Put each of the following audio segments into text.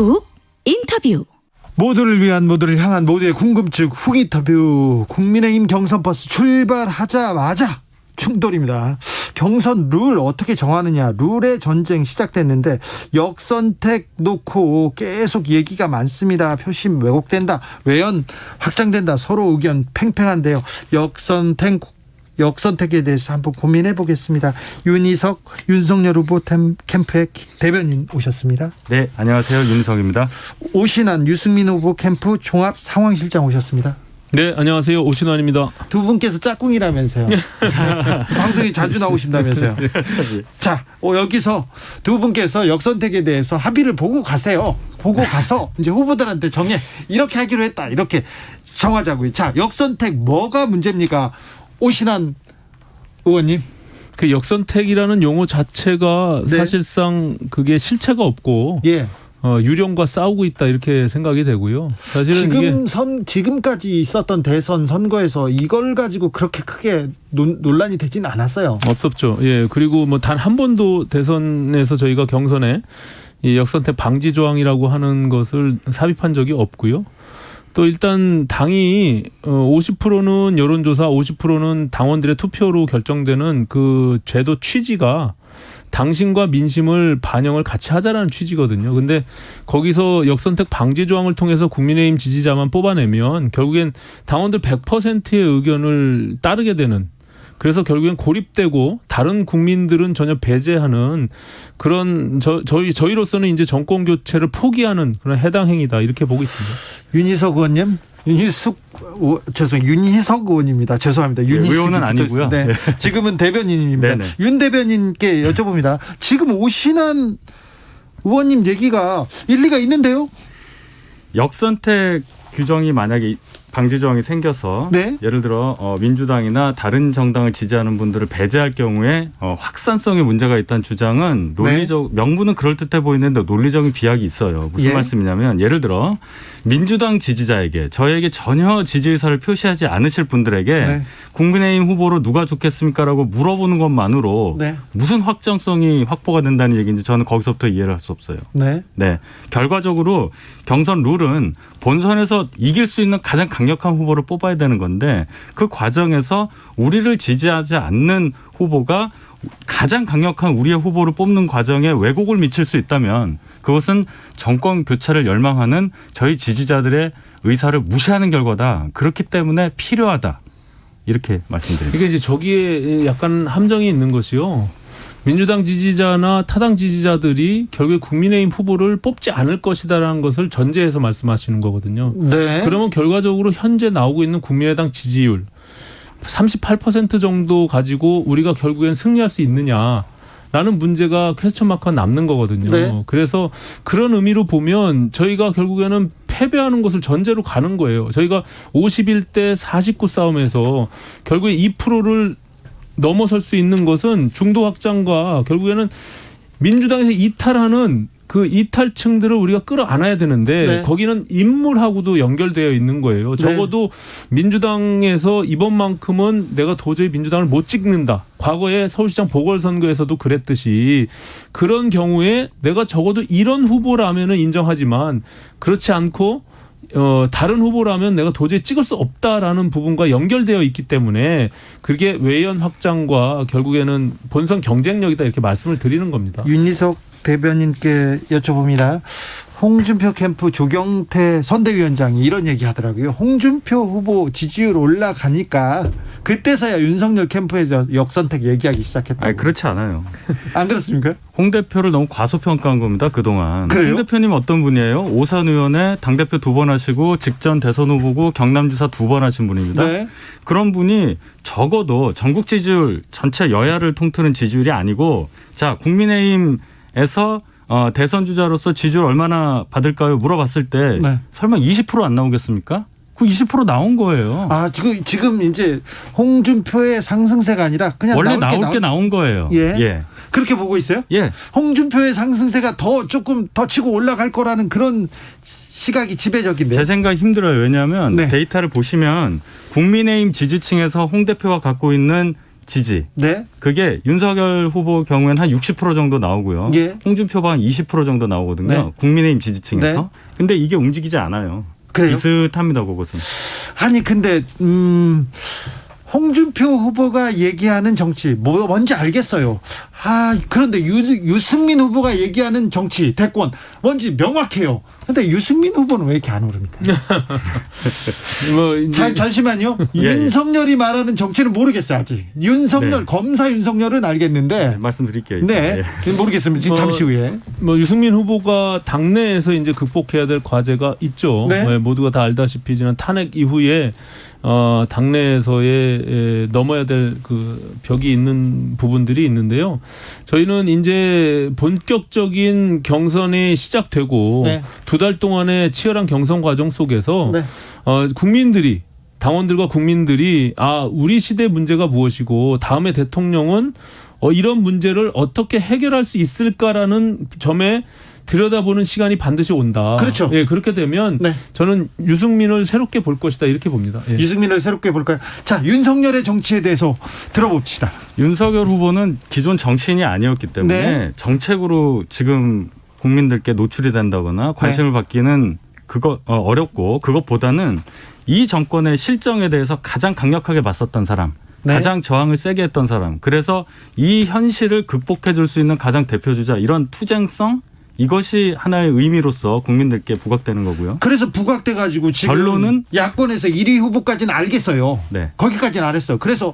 훅 인터뷰. 모두를 위한, 모두를 향한, 모두의 궁금증 훅 인터뷰. 국민의힘 경선버스 출발하자마자 충돌입니다. 경선 룰 어떻게 정하느냐, 룰의 전쟁 시작됐는데 역선택 놓고 계속 얘기가 많습니다. 표심 왜곡된다, 외연 확장된다, 서로 의견 팽팽한데요. 역선택에 대해서 한번 고민해 보겠습니다. 윤희석 윤석열 후보 캠프의 대변인 오셨습니다. 네, 안녕하세요. 윤희석입니다. 오신환 유승민 후보 캠프 종합 상황실장 오셨습니다. 네, 안녕하세요. 오신환입니다. 두 분께서 짝꿍이라면서요. 방송에 자주 나오신다면서요. 자, 여기서 두 분께서 역선택에 대해서 합의를 보고 가세요. 보고 가서 이제 후보들한테 정해, 이렇게 하기로 했다, 이렇게 정하자고요. 자, 역선택 뭐가 문제입니까? 오신환 의원님. 그 역선택이라는 용어 자체가 네. 사실상 그게 실체가 없고 예. 유령과 싸우고 있다, 이렇게 생각이 되고요. 사실은 지금까지 있었던 대선 선거에서 이걸 가지고 그렇게 크게 논란이 되지는 않았어요. 없었죠. 예. 그리고 뭐 단 한 번도 대선에서 저희가 경선에 이 역선택 방지 조항이라고 하는 것을 삽입한 적이 없고요. 또 일단 당이 50%는 여론조사, 50%는 당원들의 투표로 결정되는 그 제도 취지가 당심과 민심을 반영을 같이 하자라는 취지거든요. 근데 거기서 역선택 방지 조항을 통해서 국민의힘 지지자만 뽑아내면 결국엔 당원들 100%의 의견을 따르게 되는, 그래서 결국엔 고립되고 다른 국민들은 전혀 배제하는 그런 저희로서는 이제 정권 교체를 포기하는 그런 해당 행위다, 이렇게 보고 있습니다. 윤희석 의원님, 윤희석 의원입니다. 죄송합니다. 의원은 아니고요. 네. 네. 지금은 대변인입니다. 네네. 윤 대변인께 여쭤봅니다. 지금 오신환 의원님 얘기가 일리가 있는데요? 역선택 규정이 만약에 방지 조항이 생겨서 네. 예를 들어 민주당이나 다른 정당을 지지하는 분들을 배제할 경우에 확산성에 문제가 있다는 주장은 논리적, 명분은 그럴듯해 보이는데 논리적인 비약이 있어요. 무슨 예. 말씀이냐면, 예를 들어 민주당 지지자에게, 저에게 전혀 지지 의사를 표시하지 않으실 분들에게 네. 국민의힘 후보로 누가 좋겠습니까라고 물어보는 것만으로 네. 무슨 확정성이 확보가 된다는 얘기인지 저는 거기서부터 이해를 할 수 없어요. 네. 네, 결과적으로 경선 룰은 본선에서 이길 수 있는 가장 강력한 후보를 뽑아야 되는 건데, 그 과정에서 우리를 지지하지 않는 후보가 가장 강력한 우리의 후보를 뽑는 과정에 왜곡을 미칠 수 있다면 그것은 정권 교체를 열망하는 저희 지지자들의 의사를 무시하는 결과다. 그렇기 때문에 필요하다, 이렇게 말씀드립니다. 이게 이제 저기에 약간 함정이 있는 것이요. 민주당 지지자나 타당 지지자들이 결국에 국민의힘 후보를 뽑지 않을 것이다라는 것을 전제해서 말씀하시는 거거든요. 네. 그러면 결과적으로 현재 나오고 있는 국민의당 지지율 38% 정도 가지고 우리가 결국엔 승리할 수 있느냐라는 문제가 퀘스천 마크가 남는 거거든요. 네. 그래서 그런 의미로 보면 저희가 결국에는 패배하는 것을 전제로 가는 거예요. 저희가 51대 49 싸움에서 결국에 2%를 넘어설 수 있는 것은 중도 확장과 결국에는 민주당에서 이탈하는 그 이탈층들을 우리가 끌어안아야 되는데 네. 거기는 인물하고도 연결되어 있는 거예요. 적어도 민주당에서 이번만큼은 내가 도저히 민주당을 못 찍는다. 과거에 서울시장 보궐선거에서도 그랬듯이 그런 경우에 내가 적어도 이런 후보라면은 인정하지만 그렇지 않고 다른 후보라면 내가 도저히 찍을 수 없다라는 부분과 연결되어 있기 때문에 그게 외연 확장과 결국에는 본선 경쟁력이다, 이렇게 말씀을 드리는 겁니다. 윤희석 대변인께 여쭤봅니다. 홍준표 캠프 조경태 선대위원장이 이런 얘기 하더라고요. 홍준표 후보 지지율 올라가니까 그때서야 윤석열 캠프에서 역선택 얘기하기 시작했다고. 아니, 그렇지 않아요. 안 그렇습니까? 홍 대표를 너무 과소평가한 겁니다, 그동안. 그래요? 홍 대표님 어떤 분이에요? 오산 의원에 당대표 2번 하시고 직전 대선 후보고 경남지사 2번 하신 분입니다. 네. 그런 분이 적어도 전국 지지율, 전체 여야를 통틀은 지지율이 아니고, 자, 국민의힘에서 대선 주자로서 지지율 얼마나 받을까요? 물어봤을 때 네. 설마 20% 안 나오겠습니까? 그 20% 나온 거예요. 아, 지금 이제 홍준표의 상승세가 아니라 그냥 원래 나올 게 나온 거예요. 예. 그렇게 보고 있어요? 예. 홍준표의 상승세가 조금 더 치고 올라갈 거라는 그런 시각이 지배적인데요. 제 생각 힘들어요. 왜냐하면 네. 데이터를 보시면 국민의힘 지지층에서 홍 대표가 갖고 있는 지지. 네. 그게 윤석열 후보 경우에는 한 60% 정도 나오고요. 예. 홍준표 한 20% 정도 나오거든요. 네. 국민의힘 지지층에서. 네. 근데 이게 움직이지 않아요. 그래요? 비슷합니다. 그것은. 아니 근데 홍준표 후보가 얘기하는 정치 뭔지 알겠어요. 그런데 유승민 후보가 얘기하는 정치 대권 뭔지 명확해요. 근데 유승민 후보는 왜 이렇게 안 오릅니까? 뭐 이제 잠시만요. 예. 윤석열이 말하는 정치는 모르겠어요 아직. 윤석열 네. 검사 윤석열은 알겠는데. 말씀드릴게요. 일단. 네, 예. 모르겠습니다. 지금 잠시 후에. 뭐 유승민 후보가 당내에서 이제 극복해야 될 과제가 있죠. 네. 네, 모두가 다 알다시피 지난 탄핵 이후에 당내에서의 넘어야 될 그 벽이 있는 부분들이 있는데요. 저희는 이제 본격적인 경선이 시작되고 네. 두 달 동안의 치열한 경선 과정 속에서 네. 국민들이 당원들과 국민들이 우리 시대 문제가 무엇이고 다음에 대통령은 이런 문제를 어떻게 해결할 수 있을까라는 점에 들여다보는 시간이 반드시 온다. 그렇죠. 예, 그렇게 되면 네. 저는 유승민을 새롭게 볼 것이다 이렇게 봅니다. 예. 유승민을 새롭게 볼까요? 자, 윤석열의 정치에 대해서 들어봅시다. 윤석열 후보는 기존 정치인이 아니었기 때문에 네. 정책으로 지금 국민들께 노출이 된다거나 관심을 받기는 그거 어렵고 그것보다는 이 정권의 실정에 대해서 가장 강력하게 맞섰던 사람. 네. 가장 저항을 세게 했던 사람. 그래서 이 현실을 극복해 줄 수 있는 가장 대표주자 이런 투쟁성 이것이 하나의 의미로서 국민들께 부각되는 거고요. 그래서 부각돼가지고 지금 결론은 야권에서 1위 후보까지는 알겠어요. 네. 거기까지는 알았어요. 그래서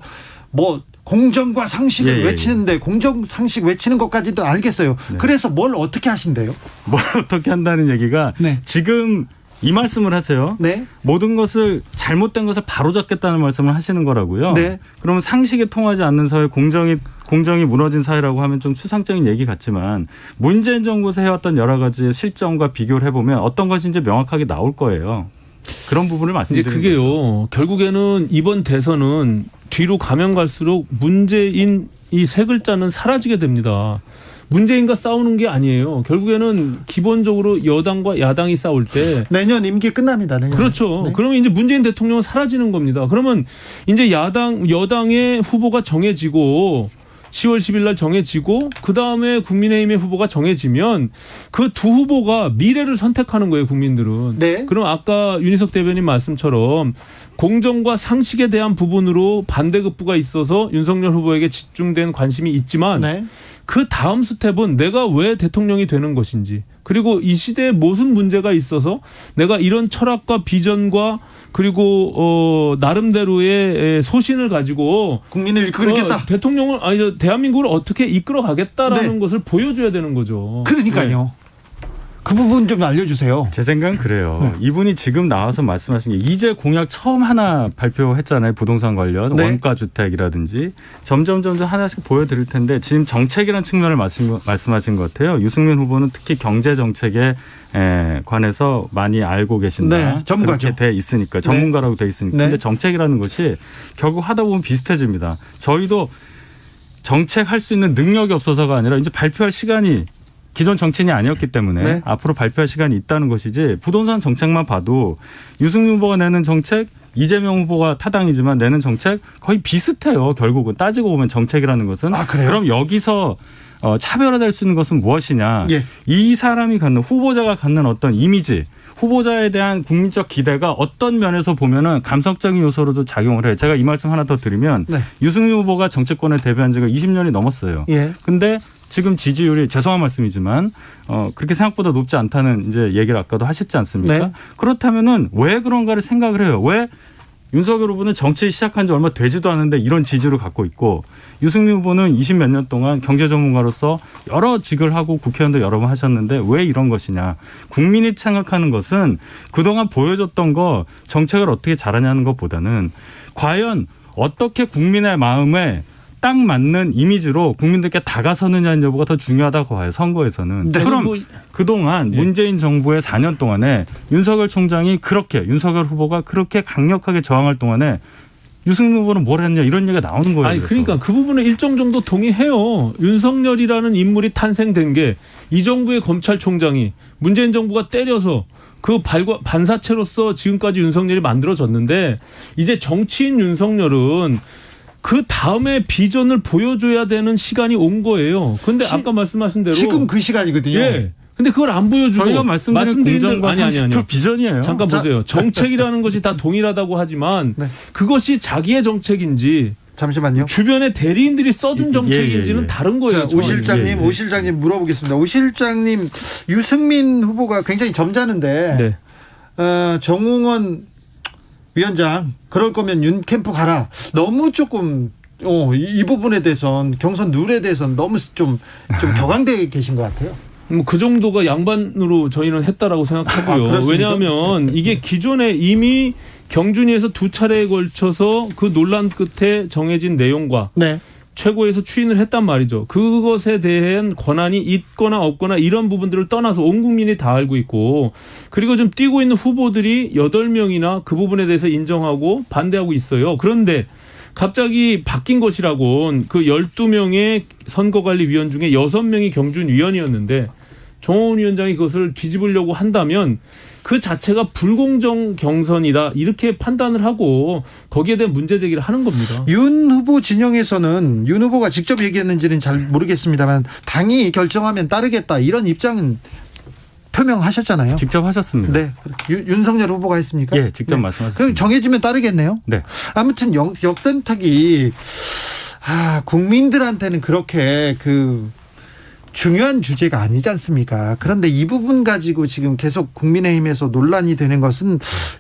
뭐 공정과 상식을 예. 외치는데 공정 상식 외치는 것까지도 알겠어요. 네. 그래서 뭘 어떻게 하신대요? 뭘 어떻게 한다는 얘기가 네. 지금 이 말씀을 하세요. 네. 모든 것을 잘못된 것을 바로잡겠다는 말씀을 하시는 거라고요. 네. 그러면 상식이 통하지 않는 사회, 공정이 무너진 사회라고 하면 좀 추상적인 얘기 같지만 문재인 정부에서 해왔던 여러 가지 실정과 비교를 해보면 어떤 것이 이제 명확하게 나올 거예요. 그런 부분을 이제 말씀드리는 거죠. 그게요. 결국에는 이번 대선은 뒤로 가면 갈수록 문재인 이 세 글자는 사라지게 됩니다. 문재인과 싸우는 게 아니에요. 결국에는 기본적으로 여당과 야당이 싸울 때 내년 임기 끝납니다. 내년. 그렇죠. 네. 그러면 이제 문재인 대통령은 사라지는 겁니다. 그러면 이제 여당의 후보가 정해지고 10월 10일 날 정해지고 그다음에 국민의힘의 후보가 정해지면 그 두 후보가 미래를 선택하는 거예요, 국민들은. 네. 그럼 아까 윤희석 대변인 말씀처럼 공정과 상식에 대한 부분으로 반대급부가 있어서 윤석열 후보에게 집중된 관심이 있지만 네. 그 다음 스텝은 내가 왜 대통령이 되는 것인지 그리고 이 시대에 무슨 문제가 있어서 내가 이런 철학과 비전과 그리고 나름대로의 소신을 가지고 국민을 이끌겠다. 대통령을 대한민국을 어떻게 이끌어가겠다라는 네. 것을 보여줘야 되는 거죠. 그러니까요. 그 부분 좀 알려주세요. 제 생각은 그래요. 이분이 지금 나와서 말씀하신 게 이제 공약 처음 하나 발표했잖아요. 부동산 관련 네. 원가 주택이라든지 점점 하나씩 보여드릴 텐데 지금 정책이라는 측면을 말씀하신 것 같아요. 유승민 후보는 특히 경제 정책에 관해서 많이 알고 계신다. 네, 전문가죠. 그렇게 돼 있으니까 전문가라고 돼 있으니까. 네. 근데 정책이라는 것이 결국 하다 보면 비슷해집니다. 저희도 정책할 수 있는 능력이 없어서가 아니라 이제 발표할 시간이 기존 정치인이 아니었기 때문에 네. 앞으로 발표할 시간이 있다는 것이지 부동산 정책만 봐도 유승민 후보가 내는 정책 이재명 후보가 타당이지만 내는 정책 거의 비슷해요. 결국은 따지고 보면 정책이라는 것은. 그래요? 그럼 여기서 차별화될 수 있는 것은 무엇이냐. 예. 이 사람이 갖는 후보자가 갖는 어떤 이미지 후보자에 대한 국민적 기대가 어떤 면에서 보면은 감성적인 요소로도 작용을 해요. 제가 이 말씀 하나 더 드리면 네. 유승민 후보가 정치권에 데뷔한 지가 20년이 넘었어요. 예. 근데 지금 지지율이 죄송한 말씀이지만 그렇게 생각보다 높지 않다는 이제 얘기를 아까도 하셨지 않습니까? 네. 그렇다면은 왜 그런가를 생각을 해요. 왜 윤석열 후보는 정치 시작한 지 얼마 되지도 않은데 이런 지지를 갖고 있고 유승민 후보는 20몇 년 동안 경제 전문가로서 여러 직을 하고 국회의원도 여러 번 하셨는데 왜 이런 것이냐. 국민이 생각하는 것은 그동안 보여줬던 거 정책을 어떻게 잘하냐는 것보다는 과연 어떻게 국민의 마음에 딱 맞는 이미지로 국민들께 다가서느냐는 여부가 더 중요하다고 봐요. 선거에서는. 네. 그럼 그동안 문재인 정부의 4년 동안에 윤석열 총장이 윤석열 후보가 그렇게 강력하게 저항할 동안에 유승민 후보는 뭘 했냐 이런 얘기가 나오는 거예요. 아니 그래서. 그러니까 그 부분에 일정 정도 동의해요. 윤석열이라는 인물이 탄생된 게 이 정부의 검찰총장이 문재인 정부가 때려서 그 반사체로서 지금까지 윤석열이 만들어졌는데 이제 정치인 윤석열은 그 다음에 비전을 보여줘야 되는 시간이 온 거예요. 근데 아까 말씀하신 대로 지금 그 시간이거든요. 예. 근데 그걸 안 보여주고 저희가 말씀드린 공정과 아니. 상식도 비전이에요. 잠깐 보세요. 정책이라는 것이 다 동일하다고 하지만 네. 그것이 자기의 정책인지 잠시만요. 주변의 대리인들이 써준 정책인지는 다른 거예요. 자, 오 실장님, 예, 예. 오 실장님 물어보겠습니다. 오 실장님, 유승민 후보가 굉장히 점잖은데 네. 정웅원 위원장 그럴 거면 윤 캠프 가라. 너무 조금 이 부분에 대해선 경선 룰에 대해서는 너무 좀 격앙되어 계신 것 같아요. 뭐 그 정도가 양반으로 저희는 했다라고 생각하고요. 그렇습니까? 왜냐하면 이게 기존에 이미 경준위에서 2차례에 걸쳐서 그 논란 끝에 정해진 내용과 네. 최고에서 추인을 했단 말이죠. 그것에 대한 권한이 있거나 없거나 이런 부분들을 떠나서 온 국민이 다 알고 있고, 그리고 좀 뛰고 있는 후보들이 8명이나 그 부분에 대해서 인정하고 반대하고 있어요. 그런데 갑자기 바뀐 것이라고 그 12명의 선거관리위원 중에 6명이 경준위원이었는데 정호원 위원장이 그것을 뒤집으려고 한다면 그 자체가 불공정 경선이다 이렇게 판단을 하고 거기에 대한 문제 제기를 하는 겁니다. 윤 후보 진영에서는 윤 후보가 직접 얘기했는지는 잘 모르겠습니다만 당이 결정하면 따르겠다 이런 입장은 표명하셨잖아요. 직접 하셨습니다. 네. 윤석열 후보가 했습니까? 예, 직접 네. 말씀하셨습니다. 그럼 정해지면 따르겠네요. 네. 아무튼 역선택이 국민들한테는 그렇게 중요한 주제가 아니지 않습니까? 그런데 이 부분 가지고 지금 계속 국민의힘에서 논란이 되는 것은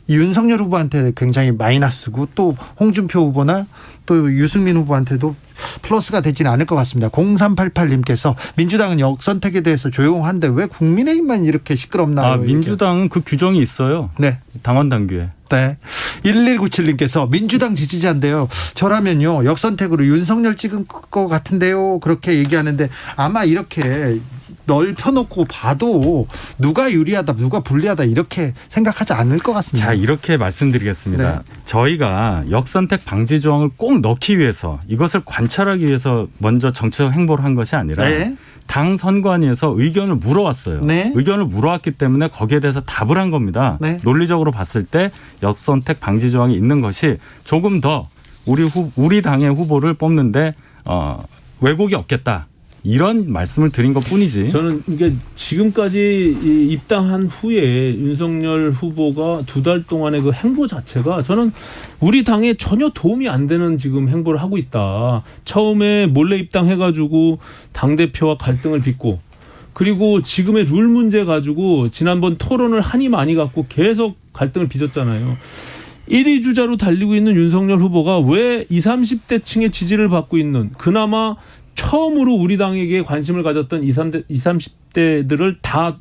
윤석열 후보한테 굉장히 마이너스고 또 홍준표 후보나 또 유승민 후보한테도 플러스가 되지는 않을 것 같습니다. 0388님께서 민주당은 역선택에 대해서 조용한데 왜 국민의힘만 이렇게 시끄럽나요? 민주당은 그 규정이 있어요. 네. 당원 당규에. 네. 1197님께서 민주당 지지자인데요. 저라면요. 역선택으로 윤석열 찍은 것 같은데요. 그렇게 얘기하는데 아마 이렇게 넓혀놓고 봐도 누가 유리하다 누가 불리하다 이렇게 생각하지 않을 것 같습니다. 자, 이렇게 말씀드리겠습니다. 네. 저희가 역선택 방지 조항을 꼭 넣기 위해서 이것을 관찰하기 위해서 먼저 정치적 행보를 한 것이 아니라 네. 당 선관위에서 의견을 물어왔어요. 네. 의견을 물어왔기 때문에 거기에 대해서 답을 한 겁니다. 네. 논리적으로 봤을 때 역선택 방지 조항이 있는 것이 조금 더 우리 당의 후보를 뽑는데 왜곡이 없겠다. 이런 말씀을 드린 것뿐이지. 저는 이게 지금까지 입당한 후에 윤석열 후보가 2달 동안의 그 행보 자체가 저는 우리 당에 전혀 도움이 안 되는 지금 행보를 하고 있다. 처음에 몰래 입당해가지고 당대표와 갈등을 빚고, 그리고 지금의 룰 문제 가지고 지난번 토론을 한이 많이 갖고 계속 갈등을 빚었잖아요. 1위 주자로 달리고 있는 윤석열 후보가 왜 20, 30대 층의 지지를 받고 있는, 그나마 처음으로 우리 당에게 관심을 가졌던 20, 30대들을 다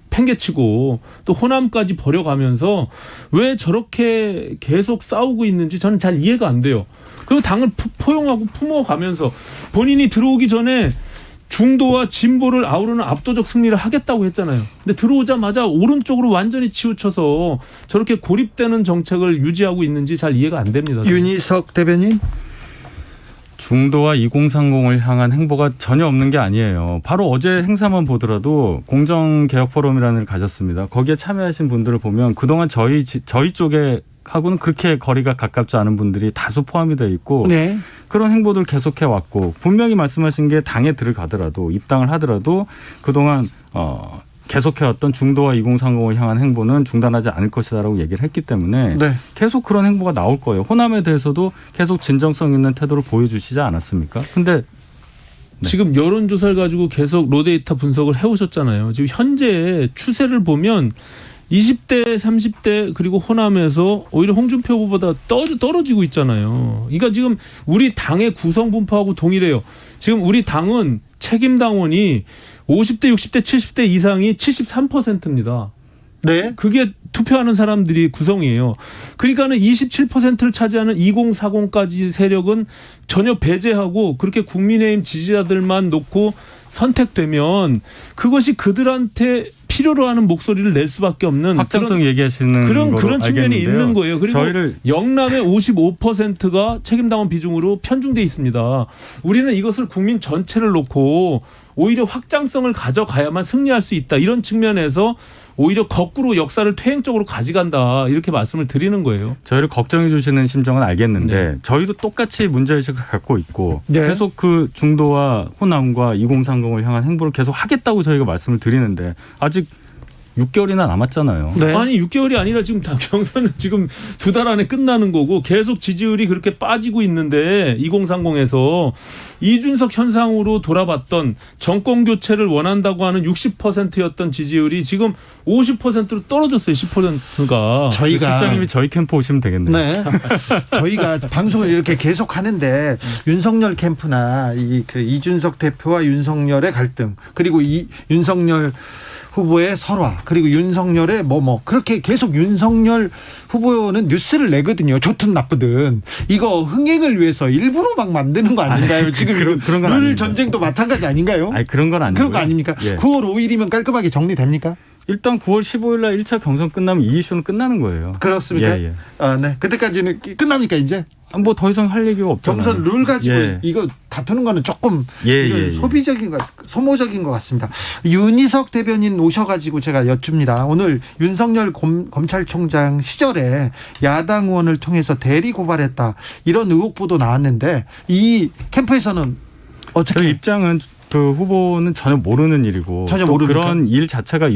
팽개치고 또 호남까지 버려가면서 왜 저렇게 계속 싸우고 있는지 저는 잘 이해가 안 돼요. 그리고 당을 포용하고 품어가면서 본인이 들어오기 전에 중도와 진보를 아우르는 압도적 승리를 하겠다고 했잖아요. 근데 들어오자마자 오른쪽으로 완전히 치우쳐서 저렇게 고립되는 정책을 유지하고 있는지 잘 이해가 안 됩니다. 윤희석 대변인. 중도와 2030을 향한 행보가 전혀 없는 게 아니에요. 바로 어제 행사만 보더라도 공정개혁포럼이라는 걸 가졌습니다. 거기에 참여하신 분들을 보면 그동안 저희 쪽에 하고는 그렇게 거리가 가깝지 않은 분들이 다수 포함이 되어 있고 네. 그런 행보들 계속해 왔고 분명히 말씀하신 게 당에 들어가더라도 입당을 하더라도 그동안 계속해왔던 중도와 2030을 향한 행보는 중단하지 않을 것이다라고 얘기를 했기 때문에 네. 계속 그런 행보가 나올 거예요. 호남에 대해서도 계속 진정성 있는 태도를 보여주시지 않았습니까? 근데 지금 여론조사를 가지고 계속 로데이터 분석을 해오셨잖아요. 지금 현재 추세를 보면 20대, 30대 그리고 호남에서 오히려 홍준표 후보보다 떨어지고 있잖아요. 그러니까 지금 우리 당의 구성 분포하고 동일해요. 지금 우리 당은 책임당원이 50대, 60대, 70대 이상이 73%입니다. 네. 그게 투표하는 사람들이 구성이에요. 그러니까는 27%를 차지하는 2040까지 세력은 전혀 배제하고 그렇게 국민의힘 지지자들만 놓고 선택되면 그것이 그들한테 필요로 하는 목소리를 낼 수밖에 없는 확장성 얘기하시는 그런 측면이 알겠는데요. 있는 거예요. 그리고 저희를 영남의 55%가 책임당원 비중으로 편중돼 있습니다. 우리는 이것을 국민 전체를 놓고 오히려 확장성을 가져가야만 승리할 수 있다. 이런 측면에서 오히려 거꾸로 역사를 퇴행적으로 가져간다 이렇게 말씀을 드리는 거예요. 저희를 걱정해 주시는 심정은 알겠는데 네. 저희도 똑같이 문제의식을 갖고 있고 네. 계속 그 중도와 호남과 2030을 향한 행보를 계속 하겠다고 저희가 말씀을 드리는데 아직 6개월이나 남았잖아요. 네. 아니 6개월이 아니라 지금 다 경선은 지금 2달 안에 끝나는 거고 계속 지지율이 그렇게 빠지고 있는데 2030에서 이준석 현상으로 돌아봤던 정권 교체를 원한다고 하는 60%였던 지지율이 지금 50%로 떨어졌어요. 10%가. 저희가 실장님이 저희 캠프 오시면 되겠네요. 네. 저희가 방송을 이렇게 계속 하는데 윤석열 캠프나 그 이준석 대표와 윤석열의 갈등 그리고 윤석열 후보의 설화 그리고 윤석열의 그렇게 계속 윤석열 후보는 뉴스를 내거든요. 좋든 나쁘든 이거 흥행을 위해서 일부러 막 만드는 거 아닌가요? 지금 그런 건 룰 아닙니다. 전쟁도 마찬가지 아닌가요? 아니 그런 건 아니고요. 그런 거 아닙니까? 예. 9월 5일이면 깔끔하게 정리됩니까? 일단 9월 15일 날 1차 경선 끝나면 이 이슈는 끝나는 거예요. 그렇습니까? 예, 예. 아, 네. 그때까지는 끝납니까 이제? 뭐 더 이상 할 얘기가 없잖아요. 경선 룰 가지고 예. 이거 다투는 거는 조금 예, 이건 예, 예. 소모적인 것 같습니다. 윤희석 대변인 오셔가지고 제가 여쭙니다. 오늘 윤석열 검찰총장 시절에 야당 의원을 통해서 대리 고발했다 이런 의혹 보도 나왔는데 이 캠프에서는 어떻게? 저희 입장은 그 후보는 전혀 모르는 일이고 전혀 또 모르니까? 그런 일 자체가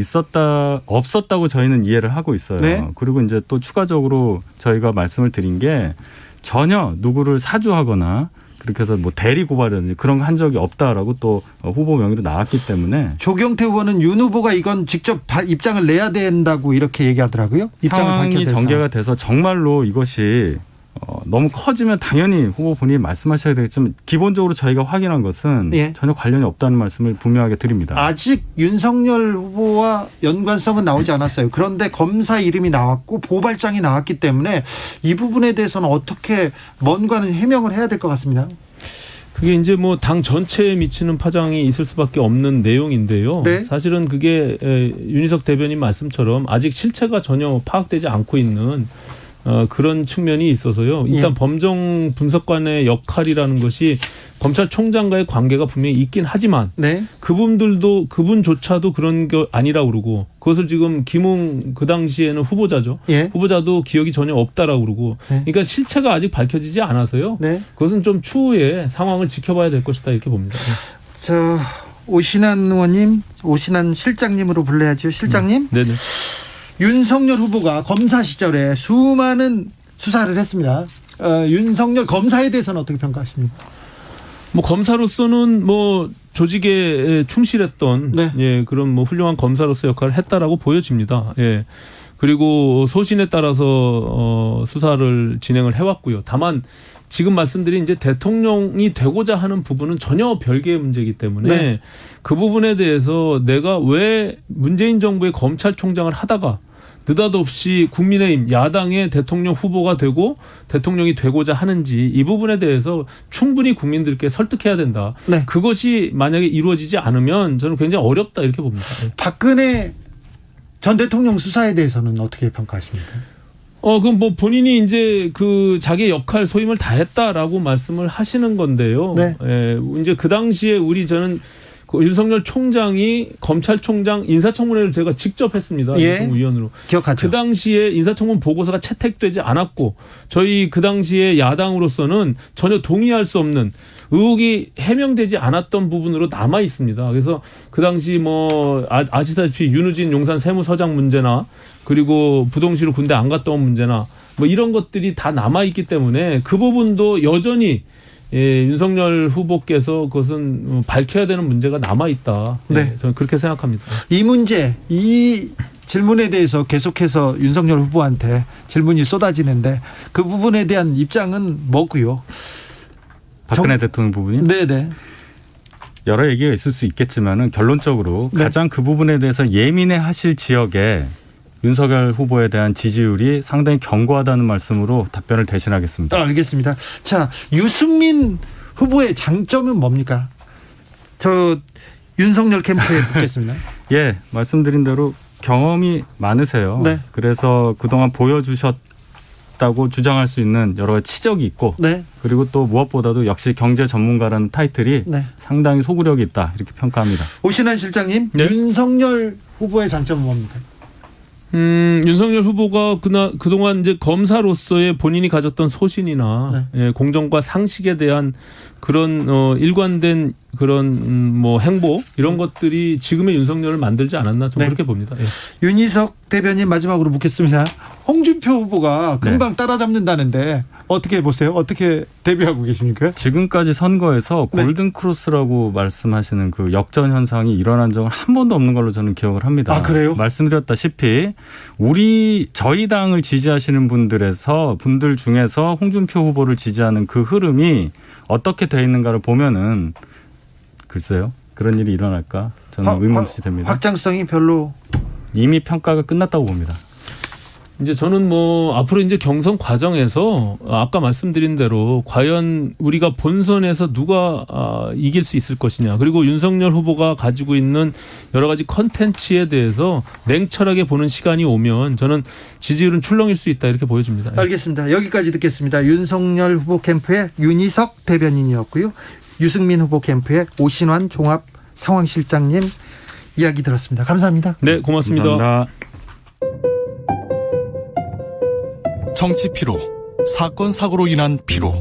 없었다고 저희는 이해를 하고 있어요. 네. 그리고 이제 또 추가적으로 저희가 말씀을 드린 게 전혀 누구를 사주하거나 그렇게 해서 뭐 대리 고발이라든지 그런 거 한 적이 없다라고 또 후보 명의로 나왔기 때문에 조경태 의원은 윤 후보가 이건 직접 입장을 내야 된다고 이렇게 얘기하더라고요. 입장을 상황이 밝혀야 전개가 돼서 정말로 이것이 너무 커지면 당연히 후보 본인이 말씀하셔야 되겠지만 기본적으로 저희가 확인한 것은 예. 전혀 관련이 없다는 말씀을 분명하게 드립니다. 아직 윤석열 후보와 연관성은 나오지 않았어요. 그런데 검사 이름이 나왔고 보발장이 나왔기 때문에 이 부분에 대해서는 어떻게 뭔가는 해명을 해야 될 것 같습니다. 그게 이제 뭐 당 전체에 미치는 파장이 있을 수밖에 없는 내용인데요. 네. 사실은 그게 윤희석 대변인 말씀처럼 아직 실체가 전혀 파악되지 않고 있는 그런 측면이 있어서요. 일단 예. 범정 분석관의 역할이라는 것이 검찰총장과의 관계가 분명히 있긴 하지만 네. 그분조차도 그런 게 아니라고 그러고 그것을 지금 김웅 그 당시에는 후보자죠. 예. 후보자도 기억이 전혀 없다라고 그러고 네. 그러니까 실체가 아직 밝혀지지 않아서요. 네. 그것은 좀 추후에 상황을 지켜봐야 될 것이다 이렇게 봅니다. 오신환 의원님, 오신환 실장님으로 불러야죠. 실장님. 네네. 윤석열 후보가 검사 시절에 수많은 수사를 했습니다. 윤석열 검사에 대해서는 어떻게 평가하십니까? 뭐 검사로서는 뭐 조직에 충실했던 네. 예, 그런 뭐 훌륭한 검사로서 역할을 했다라고 보여집니다. 예. 그리고 소신에 따라서 수사를 진행을 해왔고요. 다만 지금 말씀드린 이제 대통령이 되고자 하는 부분은 전혀 별개의 문제이기 때문에 네. 그 부분에 대해서 내가 왜 문재인 정부의 검찰총장을 하다가 느닷없이 국민의힘 야당의 대통령 후보가 되고 대통령이 되고자 하는지 이 부분에 대해서 충분히 국민들께 설득해야 된다. 네. 그것이 만약에 이루어지지 않으면 저는 굉장히 어렵다 이렇게 봅니다. 박근혜 전 대통령 수사에 대해서는 어떻게 평가하십니까? 그럼 뭐 본인이 이제 그 자기의 역할 소임을 다했다라고 말씀을 하시는 건데요. 네. 예, 이제 그 당시에 저는 그 윤석열 총장이 검찰총장 인사청문회를 제가 직접 했습니다. 예. 위원으로. 기억하죠. 그 당시에 인사청문 보고서가 채택되지 않았고 저희 그 당시에 야당으로서는 전혀 동의할 수 없는 의혹이 해명되지 않았던 부분으로 남아 있습니다. 그래서 그 당시 뭐 아시다시피 윤우진 용산 세무서장 문제나 그리고 부동시로 군대 안 갔다 온 문제나 뭐 이런 것들이 다 남아 있기 때문에 그 부분도 여전히 윤석열 후보께서 그것은 밝혀야 되는 문제가 남아 있다. 네. 저는 그렇게 생각합니다. 이 문제, 이 질문에 대해서 계속해서 윤석열 후보한테 질문이 쏟아지는데 그 부분에 대한 입장은 뭐고요? 박근혜 대통령 부분이 네네. 여러 얘기가 있을 수 있겠지만은 결론적으로 네. 가장 그 부분에 대해서 예민해하실 지역에 윤석열 후보에 대한 지지율이 상당히 견고하다는 말씀으로 답변을 대신하겠습니다. 알겠습니다. 자, 유승민 후보의 장점은 뭡니까? 저 윤석열 캠프에 묻겠습니다. 예, 말씀드린 대로 경험이 많으세요. 네. 그래서 그동안 보여주셨다고 주장할 수 있는 여러 가지 치적이 있고 네. 그리고 또 무엇보다도 역시 경제 전문가라는 타이틀이 네. 상당히 소구력이 있다 이렇게 평가합니다. 오신환 실장님, 네. 윤석열 후보의 장점은 뭡니까? 윤석열 후보가 그동안 이제 검사로서의 본인이 가졌던 소신이나 예, 공정과 상식에 대한 그런 일관된 그런 뭐 행보 이런 것들이 지금의 윤석열을 만들지 않았나 저는 그렇게 봅니다. 예. 윤희석 대변인 마지막으로 묻겠습니다. 홍준표 후보가 금방 따라잡는다는데 어떻게 보세요? 어떻게 대비하고 계십니까? 지금까지 선거에서 골든크로스라고 말씀하시는 그 역전 현상이 일어난 적은 한 번도 없는 걸로 저는 기억을 합니다. 아, 그래요? 말씀드렸다시피 저희 당을 지지하시는 분들 중에서 홍준표 후보를 지지하는 그 흐름이 어떻게 돼 있는가를 보면은 글쎄요. 그런 일이 일어날까? 저는 의문시 됩니다. 확장성이 별로 이미 평가가 끝났다고 봅니다. 이제 저는 뭐 앞으로 이제 경선 과정에서 아까 말씀드린 대로 과연 우리가 본선에서 누가 이길 수 있을 것이냐, 그리고 윤석열 후보가 가지고 있는 여러 가지 컨텐츠에 대해서 냉철하게 보는 시간이 오면 저는 지지율은 출렁일 수 있다 이렇게 보여집니다. 알겠습니다. 여기까지 듣겠습니다. 윤석열 후보 캠프의 윤희석 대변인이었고요. 유승민 후보 캠프의 오신환 종합 상황실장님 이야기 들었습니다. 감사합니다. 네, 고맙습니다. 감사합니다. 정치 피로, 사건 사고로 인한 피로.